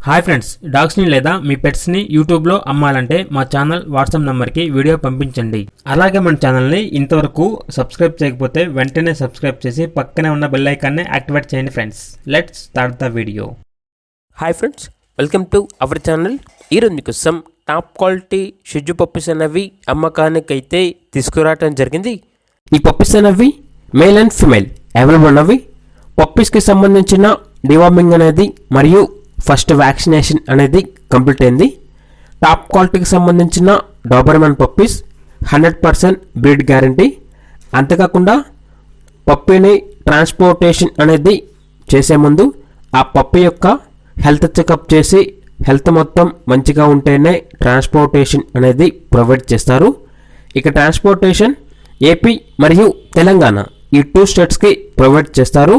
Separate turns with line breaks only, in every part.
Hi friends, డాగ్స్ని లేదా మీ పెట్స్ని యూట్యూబ్లో అమ్మాలంటే మా ఛానల్ వాట్సాప్ నెంబర్కి వీడియో పంపించండి. అలాగే మన ఛానల్ని ఇంతవరకు సబ్స్క్రైబ్ చేయకపోతే వెంటనే సబ్స్క్రైబ్ చేసి పక్కనే ఉన్న బెల్ ఐకాన్ని యాక్టివేట్ చేయండి friends. Let's start the video.
Hi friends, welcome to our channel. ఈరోజు మీకోసం టాప్ క్వాలిటీ షిజు పప్పీస్ అనేవి అమ్మకానికైతే తీసుకురావడం జరిగింది. ఈ పప్పీస్ అనేవి మేల్ అండ్ ఫిమేల్ అవైలబుల్ ఉన్నవి. పప్పీస్కి సంబంధించిన డివార్మింగ్ అనేది మరియు ఫస్ట్ వ్యాక్సినేషన్ అనేది కంప్లీట్ అయింది. టాప్ క్వాలిటీకి సంబంధించిన డాబర్మన్ పప్పీస్ 100% బ్రీడ్ గ్యారంటీ. అంతేకాకుండా పప్పీని ట్రాన్స్పోర్టేషన్ అనేది చేసే ముందు ఆ పప్పీ యొక్క హెల్త్ చెకప్ చేసి హెల్త్ మొత్తం మంచిగా ఉంటేనే ట్రాన్స్పోర్టేషన్ అనేది ప్రొవైడ్ చేస్తారు. ఇక ట్రాన్స్పోర్టేషన్ ఏపీ మరియు తెలంగాణ ఈ 2 స్టేట్స్కి ప్రొవైడ్ చేస్తారు.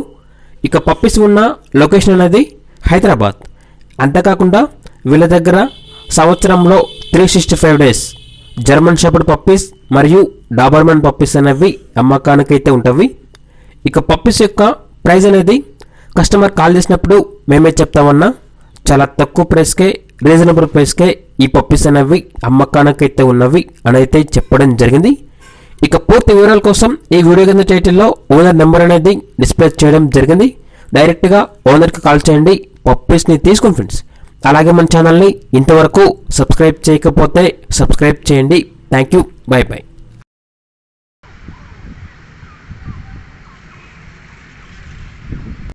ఇక పప్పీస్ ఉన్న లొకేషన్ అనేది హైదరాబాద్. అంతేకాకుండా వీళ్ళ దగ్గర సంవత్సరంలో 365 డేస్ జర్మన్ షెపర్డ్ పప్పీస్ మరియు డాబర్మన్ పప్పీస్ అనేవి అమ్మకానికైతే ఉంటవి. ఇక పప్పీస్ యొక్క ప్రైస్ అనేది కస్టమర్ కాల్ చేసినప్పుడు మేమే చెప్తామన్నా, చాలా తక్కువ ప్రైస్కే రీజనబుల్ ప్రైస్కే ఈ పప్పీస్ అనేవి అమ్మకానికైతే ఉన్నవి అని అయితే చెప్పడం జరిగింది. ఇక పూర్తి వివరాల కోసం ఈ వీడియో కింద టైటిల్లో ఓనర్ నెంబర్ అనేది డిస్ప్లే చేయడం జరిగింది. డైరెక్ట్గా ఓనర్కి కాల్ చేయండి, పప్పీస్ని తీసుకోండి ఫ్రెండ్స్. అలాగే మన ఛానల్ని ఇంతవరకు సబ్స్క్రైబ్ చేయకపోతే సబ్స్క్రైబ్ చేయండి. Thank you, by by.